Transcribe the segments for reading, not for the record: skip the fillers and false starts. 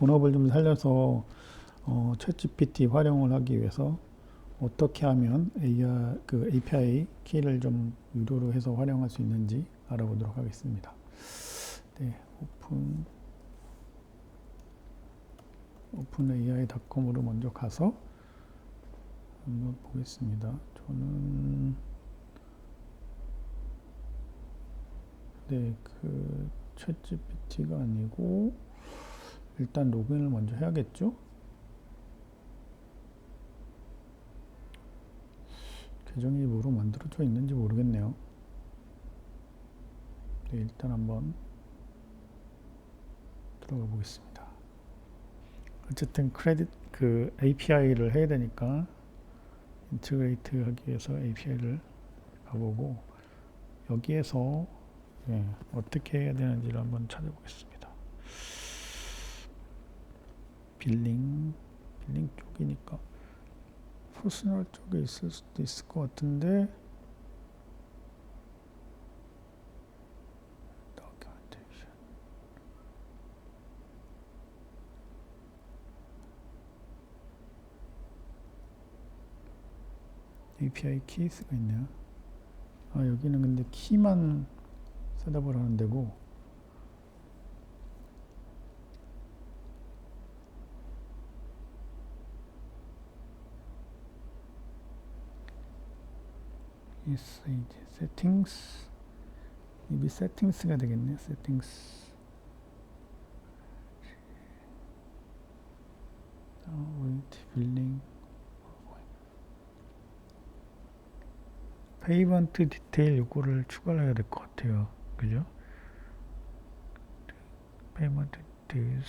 본업을 좀 살려서 챗GPT 활용을 하기 위해서 어떻게 하면 API 키를 좀 유료로 해서 활용할 수 있는지 알아보도록 하겠습니다. 네, openai.com으로 먼저 가서 한번 보겠습니다. 저는 챗GPT가 아니고 일단 로그인을 먼저 해야겠죠? 계정이 뭐로 만들어져 있는지 모르겠네요. 네, 일단 한번 들어가 보겠습니다. 어쨌든 API를 해야 되니까 인테그레이트 하기 위해서 API를 가보고 여기에서 어떻게 해야 되는지를 한번 찾아보겠습니다. 빌링 쪽이니까 퍼스널 쪽에 있을 수도 있을 것 같은데 API 키스가 있네요. 여기는 근데 키만 셋업을 하는 데고 세팅스 이게 세팅스가 되겠네요. 세팅스 빌링 페이먼트 디테일 요거를 추가를 해야 될 것 같아요. 그죠? 페이먼트 디테일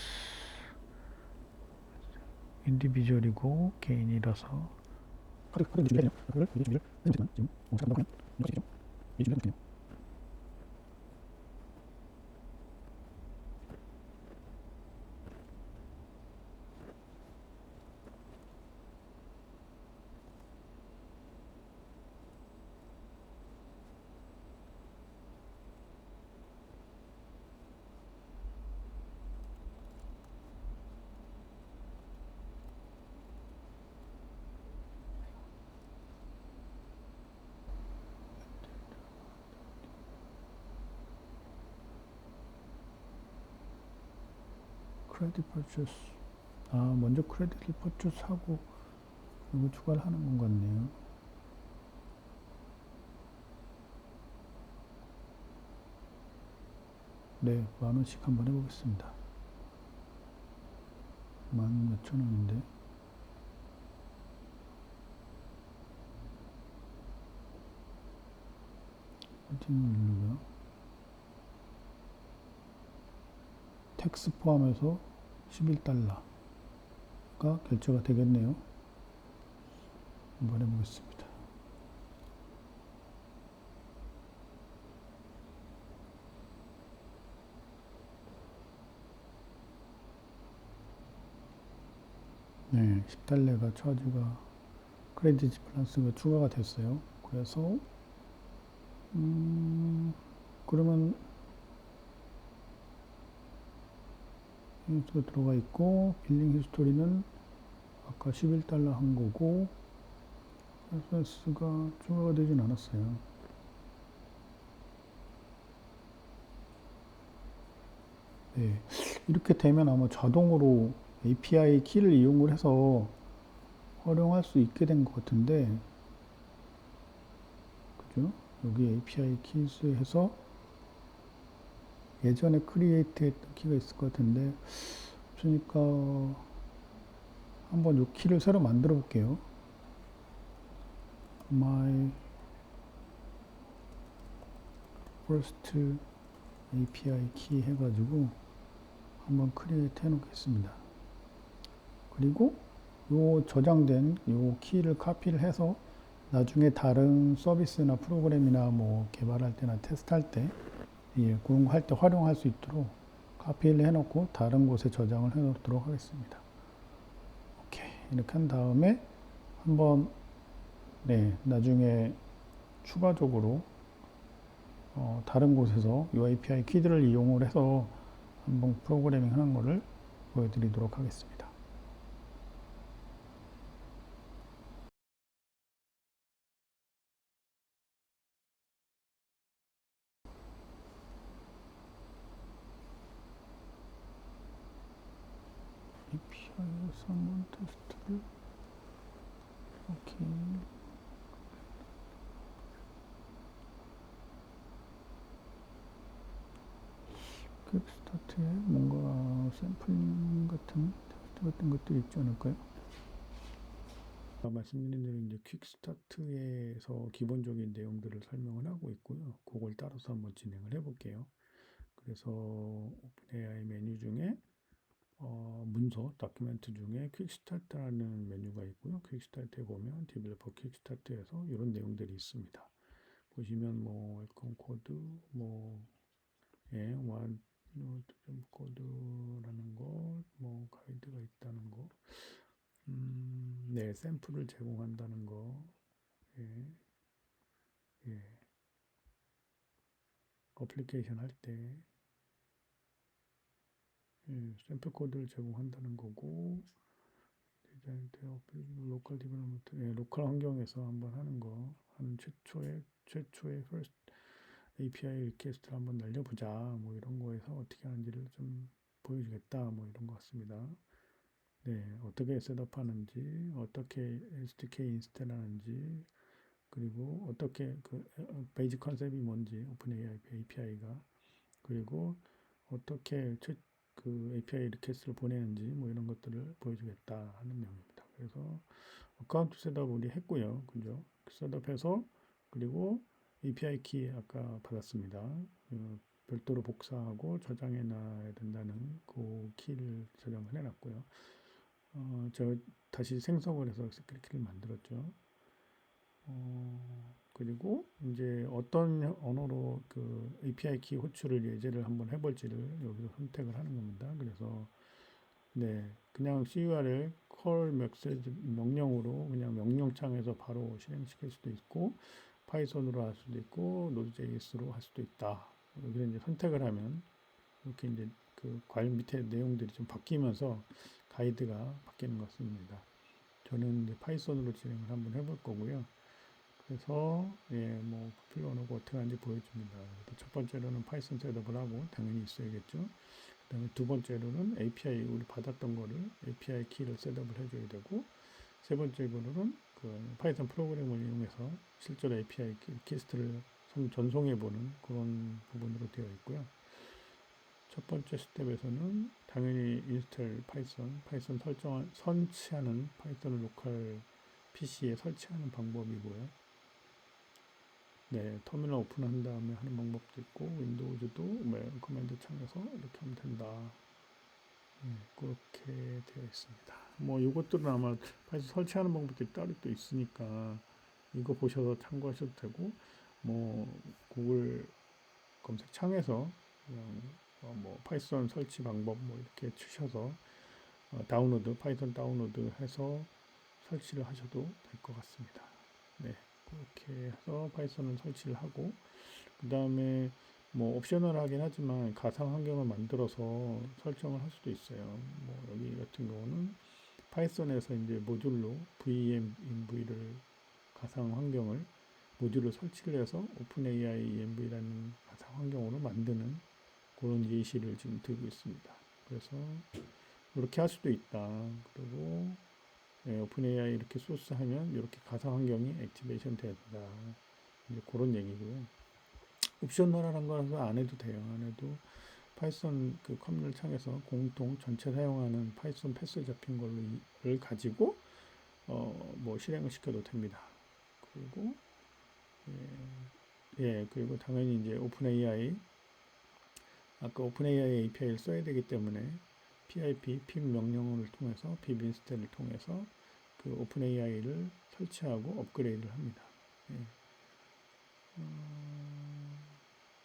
인디비주얼이고 개인이라서 크레딧 퍼체스 먼저 크레딧을 퍼체스 하고 이거 추가를 하는 건 같네요. 네, 10,000원씩 한번 해보겠습니다. 10,000원인데 컨티뉴 누르고요. 텍스 포함해서 11달러가 결제가 되겠네요. 한번 해보겠습니다. 네, 10달러가 차지가 크레딧 밸런스가 추가가 됐어요. 그래서 그러면 히스토리 들어가 있고 빌링 히스토리는 아까 11달러 한 거고 SS가 추가가 되진 않았어요. 네, 이렇게 되면 아마 자동으로 API 키를 이용을 해서 활용할 수 있게 된 것 같은데, 그죠? 여기 API 키스 해서 예전에 크리에이트 했던 키가 있을 것 같은데 없으니까 한번 이 키를 새로 만들어 볼게요. My first API 키 해가지고 한번 크리에이트 해 놓겠습니다. 그리고 요 저장된 요 키를 카피를 해서 나중에 다른 서비스나 프로그램이나 뭐 개발할 때나 테스트할 때 그런 거 할 때 활용할 수 있도록 카피를 해 놓고 다른 곳에 저장을 해 놓도록 하겠습니다. 오케이, 이렇게 한 다음에 한번 나중에 추가적으로 다른 곳에서 이 API 키들을 이용을 해서 한번 프로그래밍 하는 거를 보여드리도록 하겠습니다. API에서 한번 테스트를 이렇게 퀵스타트에 뭔가 샘플링 같은 테스트 같은 것들이 있지 않을까요? 말씀드린 대로 이제 퀵스타트에서 기본적인 내용들을 설명을 하고 있고요. 그걸 따라서 한번 진행을 해볼게요. 그래서 오픈AI 메뉴 중에 문서, 다큐멘트 중에 퀵스타트라는 메뉴가 있고요. 퀵스타트에 보면 디벨로퍼 퀵스타트에서 이런 내용들이 있습니다. 보시면 뭐 웰컴 코드, 뭐 완 점 코드라는 것, 뭐 가이드가 있다는 거, 네 샘플을 제공한다는 거, 예, 예, 어플리케이션 할 때 샘플 코드를 제공한다는 거고, 디자인 로컬 디벨롭먼트, 로컬 환경에서 한번 하는 거, 하는 최초의 first API 리퀘스트를 한번 날려보자, 뭐 이런 거에서 어떻게 하는지를 좀 보여주겠다, 뭐 이런 것 같습니다. 네, 어떻게 셋업하는지, 어떻게 SDK 인스톨하는지, 그리고 어떻게 그 베이직 컨셉이 뭔지, 오픈AI API가, 그리고 어떻게 그 API 리퀘스트를 보내는지, 뭐 이런 것들을 보여주겠다 하는 내용입니다. 그래서 어카운트 셋업 우리 했고요, 그죠? 셋업해서 그리고 API 키 아까 받았습니다. 별도로 복사하고 저장해 놔야 된다는 그 키를 저장을 해놨고요. 제가 다시 생성을 해서 스크립트를 만들었죠. 그리고 이제 어떤 언어로 그 API 키 호출을 예제를 한번 해볼지를 여기서 선택을 하는 겁니다. 그래서 네, 그냥 CURL call 메시지 명령으로 그냥 명령창에서 바로 실행시킬 수도 있고 파이썬으로 할 수도 있고 노드.js로 할 수도 있다. 여기서 이제 선택을 하면 이렇게 이제 그 과일 밑에 내용들이 좀 바뀌면서 가이드가 바뀌는 것 같습니다. 저는 이제 파이썬으로 진행을 한번 해볼 거고요. 그래서 뭐 필요 언어가 어떻게 하는지 보여줍니다. 첫 번째로는 파이썬 셋업을 하고 당연히 있어야겠죠. 그다음에 두 번째로는 API 우리 받았던 거를 API 키를 셋업을 해줘야 되고 세 번째로는 그 파이썬 프로그램을 이용해서 실제로 API 리퀘스트를 전송해보는 그런 부분으로 되어 있고요. 첫 번째 스텝에서는 당연히 인스톨 파이썬 설치하는 파이썬 로컬 PC에 설치하는 방법이고요. 네, 터미널 오픈한 다음에 하는 방법도 있고 윈도우즈도 커맨드 창에서 이렇게 하면 된다. 네, 그렇게 되어 있습니다. 뭐 이것들은 아마 파이썬 설치하는 방법들이 따로 또 있으니까 이거 보셔서 참고하셔도 되고 뭐 구글 검색창에서 그냥 뭐 파이썬 설치 방법 뭐 이렇게 치셔서 다운로드 파이썬 다운로드 해서 설치를 하셔도 될 것 같습니다. 네, 그렇게 해서 파이썬을 설치를 하고 그 다음에 뭐 옵셔널하긴 하지만 가상 환경을 만들어서 설정을 할 수도 있어요. 뭐 여기 같은 경우는 파이썬에서 이제 모듈로 VMV를 가상 환경을 모듈로 설치를 해서 오픈AI ENV라는 가상 환경으로 만드는 그런 예시를 지금 들고 있습니다. 그래서 이렇게 할 수도 있다. 그리고 오픈AI 이렇게 소스하면 이렇게 가상 환경이 액티베이션 된다. 이제 그런 얘기고요. 옵셔널한 거라서 안 해도 돼요. 안 해도 파이썬 그 커뮤니티 창에서 공통 전체 사용하는 파이썬 패스 잡힌 걸로를 가지고 뭐 실행을 시켜도 됩니다. 그리고 그리고 당연히 이제 오픈AI 아까 오픈AI API를 써야 되기 때문에 pip 명령어를 통해서 pip 인스톨을 통해서 그 오픈AI를 설치하고 업그레이드를 합니다.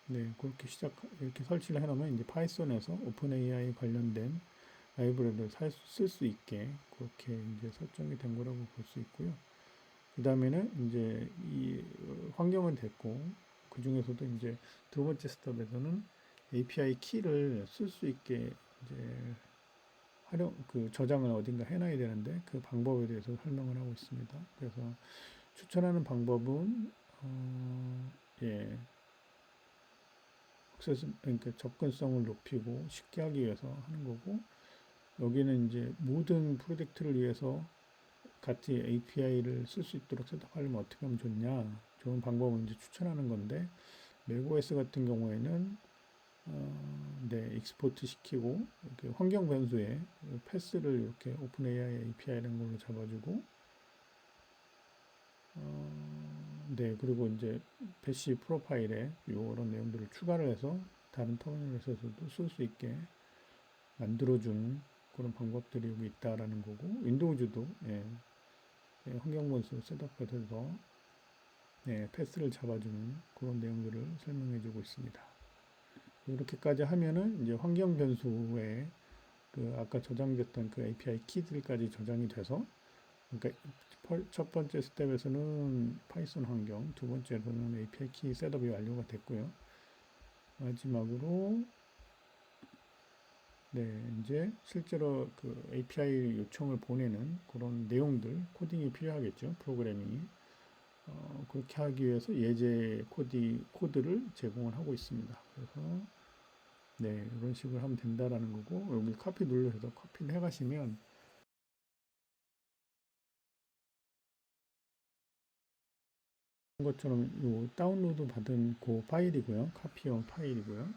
네, 그렇게 이렇게 설치를 해놓으면 이제 파이썬에서 오픈AI 관련된 라이브러리를 쓸 수 있게 그렇게 이제 설정이 된 거라고 볼 수 있고요. 그 다음에는 이제 이 환경은 됐고 그 중에서도 이제 두 번째 스텝에서는 API 키를 쓸 수 있게 이제 저장을 어딘가 해놔야 되는데 그 방법에 대해서 설명을 하고 있습니다. 그래서 추천하는 방법은 예, 그러니까 접근성을 높이고 쉽게 하기 위해서 하는 거고, 여기는 이제 모든 프로젝트를 위해서 같이 API를 쓸 수 있도록 셋업하려면 어떻게 하면 좋냐, 좋은 방법을 이제 추천하는 건데, 맥OS 같은 경우에는 네, 익스포트 시키고 이렇게 환경 변수에 패스를 이렇게 오픈AI API라는 걸로 잡아주고, 네, 그리고 이제 배시 프로파일에 이런 내용들을 추가를 해서 다른 터미널에서도 쓸 수 있게 만들어준 그런 방법들이 여기 있다라는 거고, 윈도우즈도 예, 환경 변수 셋업해서 네, 패스를 잡아주는 그런 내용들을 설명해주고 있습니다. 이렇게까지 하면은 이제 환경 변수에 그 아까 저장됐던 그 API 키들까지 저장이 돼서, 그러니까 첫 번째 스텝에서는 파이썬 환경, 두 번째로는 API 키 셋업이 완료가 됐고요. 마지막으로 네, 이제 실제로 그 API 요청을 보내는 그런 내용들, 코딩이 필요하겠죠, 프로그래밍이. 그렇게 하기 위해서 예제 코드를 제공을 하고 있습니다. 그래서 네, 이런 식으로 하면 된다라는 거고, 여기 카피 눌러서 카피를 해가시면 것처럼 요 다운로드 받은 그 파일이고요. 카피용 파일이고요.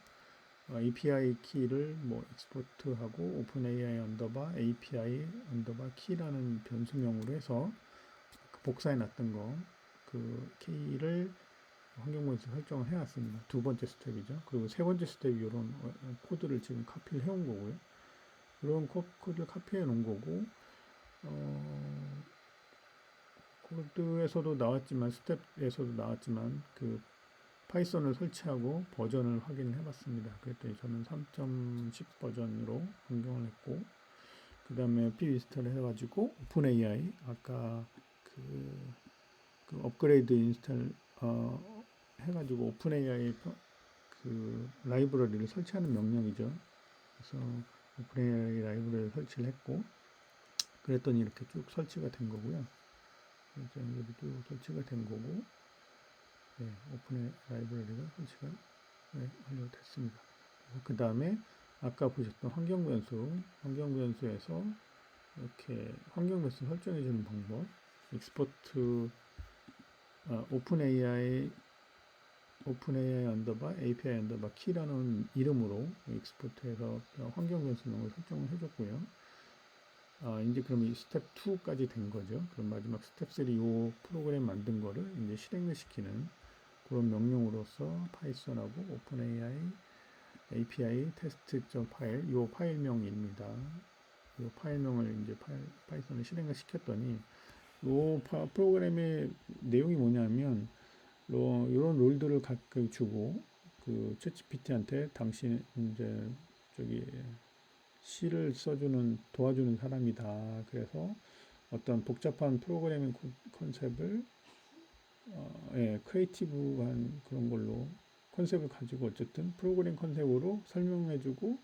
API 키를 뭐 익스포트하고 오픈AI 언더바 API 언더바 키라는 변수명으로 해서 복사해 놨던 거, 그 키를 환경문에서 설정을 해놨습니다. 두 번째 스텝이죠. 그리고 세 번째 스텝이 이런 코드를 지금 카피를 해온 거고요. 이런 코드를 카피해 놓은 거고, 코드에서도 나왔지만, 스텝에서도 나왔지만, 그 파이썬을 설치하고 버전을 확인을 해봤습니다. 그랬더니 저는 3.10 버전으로 변경을 했고, 그 다음에 p인스톨을 해가지고 오픈AI 아까 그 업그레이드 인스톨 해가지고 오픈AI 그 라이브러리를 설치하는 명령이죠. 그래서 오픈AI 라이브러리를 설치를 했고, 그랬더니 이렇게 쭉 설치가 된 거고요. 여기 쭉 설치가 된 거고, 네, 오픈AI 라이브러리가 설치가 네, 완료됐습니다. 그 다음에 아까 보셨던 환경 변수에서 이렇게 환경 변수 설정해 주는 방법, 익스포트 오픈AI 언더바 API 언더바 키라는 이름으로 익스포트해서 환경 변수명을 설정을 해줬고요. 이제 그럼 이 스텝 2까지 된 거죠. 그럼 마지막 스텝 3 이 프로그램 만든 거를 이제 실행을 시키는 그런 명령으로서 파이썬하고 오픈AI API 테스트 파일, 이 파일명입니다. 이 파일명을 이제 파이썬을 실행을 시켰더니 이 프로그램의 내용이 뭐냐면 이런 롤들을 각각 주고 그 챗GPT한테 당신 이제 저기 C를 도와주는 사람이다. 그래서 어떤 복잡한 프로그래밍 컨셉을 예, 크리에이티브한 그런 걸로 컨셉을 가지고 어쨌든 프로그램 컨셉으로 설명해주고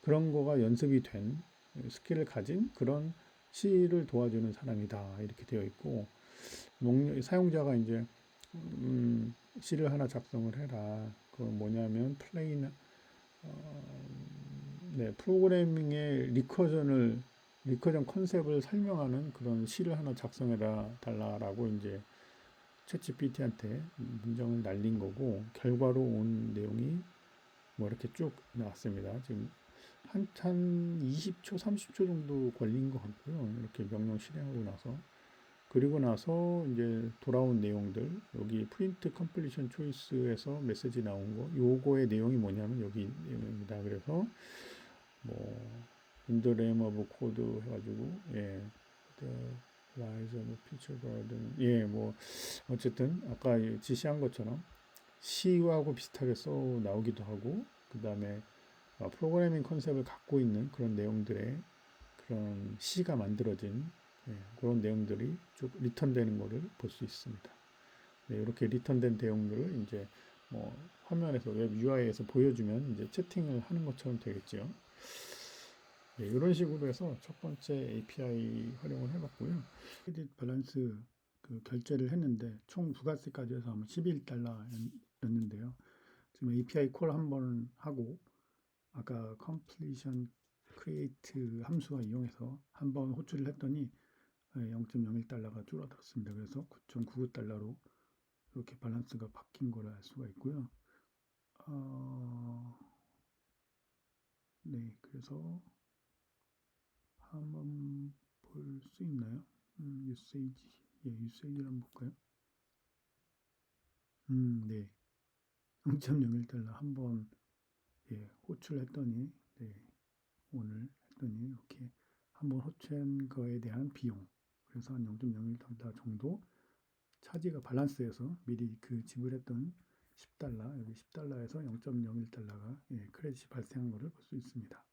그런 거가 연습이 된 스킬을 가진 그런 C를 도와주는 사람이다. 이렇게 되어 있고, 사용자가 이제 C를 하나 작성을 해라. 그건 뭐냐면 네, 프로그래밍의 리커전 컨셉을 설명하는 그런 C를 하나 작성해라 달라라고 이제 챗GPT한테 문장을 날린 거고, 결과로 온 내용이 뭐 이렇게 쭉 나왔습니다. 지금 한 20초, 30초 정도 걸린 것 같고요. 이렇게 명령 실행하고 나서. 그리고 나서 이제 돌아온 내용들, 여기 프린트 컴플리션 초이스에서 메시지 나온 거, 요거의 내용이 뭐냐면 여기 내용입니다. 그래서 뭐 in the realm of code 해가지고 예, the rise of future garden, 예, 뭐 어쨌든 아까 지시한 것처럼 C하고 비슷하게 써 나오기도 하고, 그 다음에 프로그래밍 컨셉을 갖고 있는 그런 내용들의 그런 C가 만들어진 예, 그런 내용들이 쭉 리턴되는 것을 볼 수 있습니다. 네, 이렇게 리턴된 내용들을 이제 뭐 화면에서 웹 UI에서 보여주면 이제 채팅을 하는 것처럼 되겠죠. 네, 이런 식으로 해서 첫 번째 API 활용을 해봤고요. 크레딧 밸런스 그 결제를 했는데 총 부가세까지 해서 아마 11달러였는데요. 지금 API 콜 한 번 하고 아까 completion create 함수와 이용해서 한 번 호출을 했더니 0.01달러가 줄어들었습니다. 그래서 9.99달러로 이렇게 밸런스가 바뀐 걸 알 수가 있고요. 어, 네, 그래서 한번 볼 수 있나요? 유세이지, 예, 유세이지를 한번 볼까요? 네, 0.01달러 한번 예, 호출했더니 네, 오늘 했더니 이렇게 한번 호출한 거에 대한 비용 그래서 한 0.01달러 정도 차지가 밸런스에서 미리 그 지불했던 10달러 여기 10달러에서 0.01달러가 예, 크레딧이 발생한 것을 볼 수 있습니다.